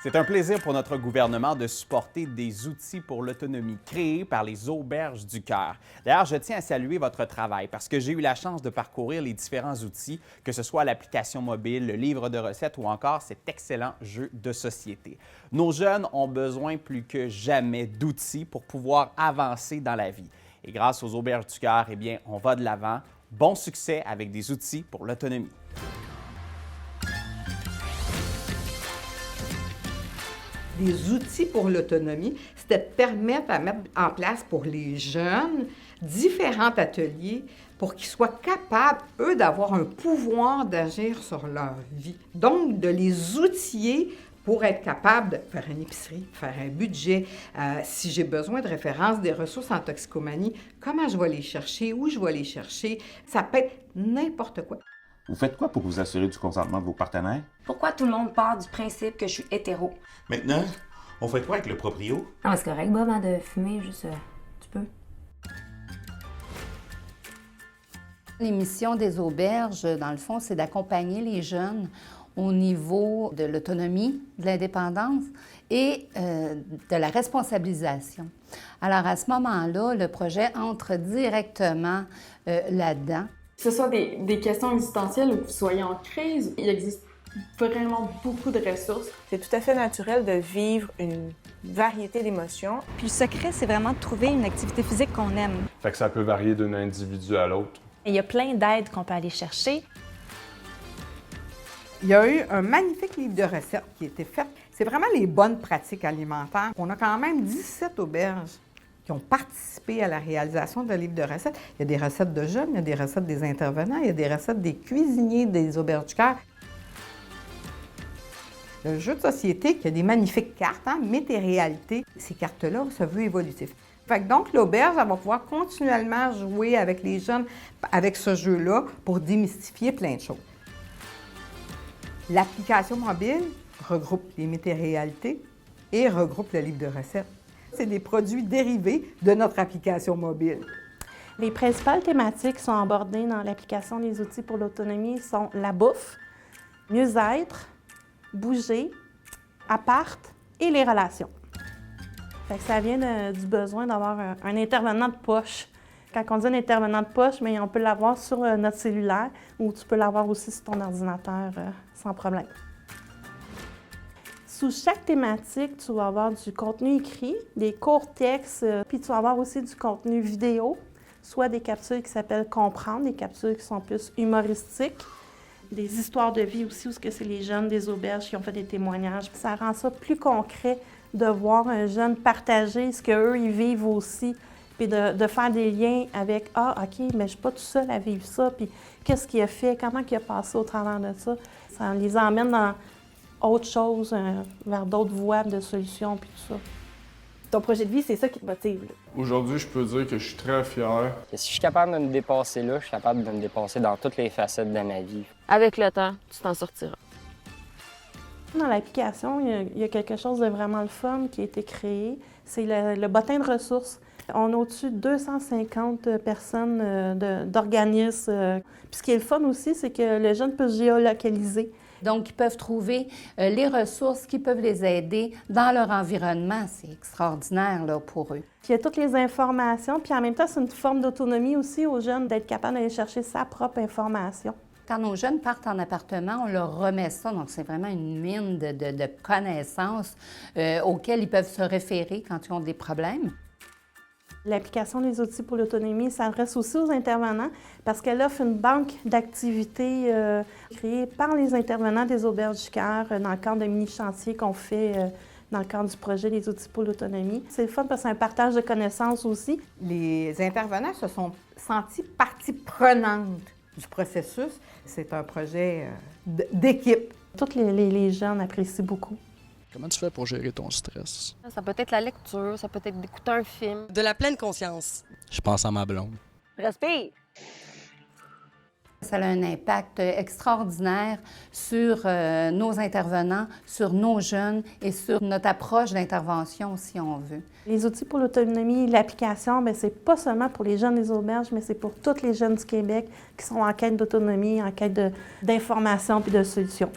C'est un plaisir pour notre gouvernement de supporter des outils pour l'autonomie créés par les Auberges du Cœur. D'ailleurs, je tiens à saluer votre travail parce que j'ai eu la chance de parcourir les différents outils, que ce soit l'application mobile, le livre de recettes ou encore cet excellent jeu de société. Nos jeunes ont besoin plus que jamais d'outils pour pouvoir avancer dans la vie. Et grâce aux Auberges du Cœur, eh bien, on va de l'avant. Bon succès avec des outils pour l'autonomie. Des outils pour l'autonomie, c'était de permettre à mettre en place pour les jeunes différents ateliers pour qu'ils soient capables, eux, d'avoir un pouvoir d'agir sur leur vie. Donc, de les outiller pour être capables de faire une épicerie, faire un budget. Si j'ai besoin de références, des ressources en toxicomanie, comment je vais les chercher, où je vais les chercher. Ça peut être n'importe quoi. Vous faites quoi pour vous assurer du consentement de vos partenaires? Pourquoi tout le monde part du principe que je suis hétéro? Maintenant, on fait quoi avec le proprio? Ah, c'est correct, Bob, de fumer, juste tu peux. Les missions des auberges, dans le fond, c'est d'accompagner les jeunes au niveau de l'autonomie, de l'indépendance et de la responsabilisation. Alors, à ce moment-là, le projet entre directement là-dedans. Que ce soit des questions existentielles ou que vous soyez en crise, il existe vraiment beaucoup de ressources. C'est tout à fait naturel de vivre une variété d'émotions. Puis le secret, c'est vraiment de trouver une activité physique qu'on aime. Fait que ça peut varier d'un individu à l'autre. Il y a plein d'aides qu'on peut aller chercher. Il y a eu un magnifique livre de recettes qui a été fait. C'est vraiment les bonnes pratiques alimentaires. On a quand même 17 auberges qui ont participé à la réalisation de livre de recettes. Il y a des recettes de jeunes, il y a des recettes des intervenants, il y a des recettes des cuisiniers des Auberges du Cœur. Le jeu de société qui a des magnifiques cartes, met tes réalités. Ces cartes-là se veulent évolutif. Fait que donc, l'auberge, elle va pouvoir continuellement jouer avec les jeunes avec ce jeu-là pour démystifier plein de choses. L'application mobile regroupe les météréalités et regroupe le livre de recettes. C'est des produits dérivés de notre application mobile. Les principales thématiques qui sont abordées dans l'application des outils pour l'autonomie sont la bouffe, mieux-être, bouger, appart et les relations. Fait que ça vient du besoin d'avoir un intervenant de poche. Quand on dit un intervenant de poche, mais on peut l'avoir sur notre cellulaire ou tu peux l'avoir aussi sur ton ordinateur sans problème. Sous chaque thématique, tu vas avoir du contenu écrit, des courts textes, puis tu vas avoir aussi du contenu vidéo, soit des capsules qui s'appellent « Comprendre », des capsules qui sont plus humoristiques, des histoires de vie aussi, où c'est les jeunes des auberges qui ont fait des témoignages. Ça rend ça plus concret de voir un jeune partager ce qu'eux, ils vivent aussi, puis de faire des liens avec « Ah, OK, mais je ne suis pas tout seul à vivre ça, puis qu'est-ce qu'il a fait, comment il a passé au travers de ça. » Ça les emmène dans autre chose, vers d'autres voies de solutions, puis tout ça. Ton projet de vie, c'est ça qui te motive. Aujourd'hui, je peux dire que je suis très fier. Si je suis capable de me dépasser là, je suis capable de me dépasser dans toutes les facettes de ma vie. Avec le temps, tu t'en sortiras. Dans l'application, il y a quelque chose de vraiment le fun qui a été créé. C'est le bottin de ressources. On a au-dessus de 250 personnes d'organismes. Puis ce qui est le fun aussi, c'est que le jeune peut se géolocaliser. Donc, ils peuvent trouver les ressources qui peuvent les aider dans leur environnement. C'est extraordinaire là, pour eux. Puis il y a toutes les informations, puis en même temps, c'est une forme d'autonomie aussi aux jeunes d'être capable d'aller chercher sa propre information. Quand nos jeunes partent en appartement, on leur remet ça. Donc, c'est vraiment une mine de connaissances auxquelles ils peuvent se référer quand ils ont des problèmes. L'application des outils pour l'autonomie s'adresse aussi aux intervenants parce qu'elle offre une banque d'activités créée par les intervenants des Auberges du Cœur dans le cadre de mini-chantiers qu'on fait dans le cadre du projet des outils pour l'autonomie. C'est le fun parce que c'est un partage de connaissances aussi. Les intervenants se sont sentis partie prenante du processus. C'est un projet d'équipe. Tous les jeunes apprécient beaucoup. Comment tu fais pour gérer ton stress? Ça peut être la lecture, ça peut être d'écouter un film. De la pleine conscience. Je pense à ma blonde. Respire! Ça a un impact extraordinaire sur nos intervenants, sur nos jeunes et sur notre approche d'intervention, si on veut. Les outils pour l'autonomie, l'application, c'est pas seulement pour les jeunes des auberges, mais c'est pour tous les jeunes du Québec qui sont en quête d'autonomie, en quête d'information puis de solutions.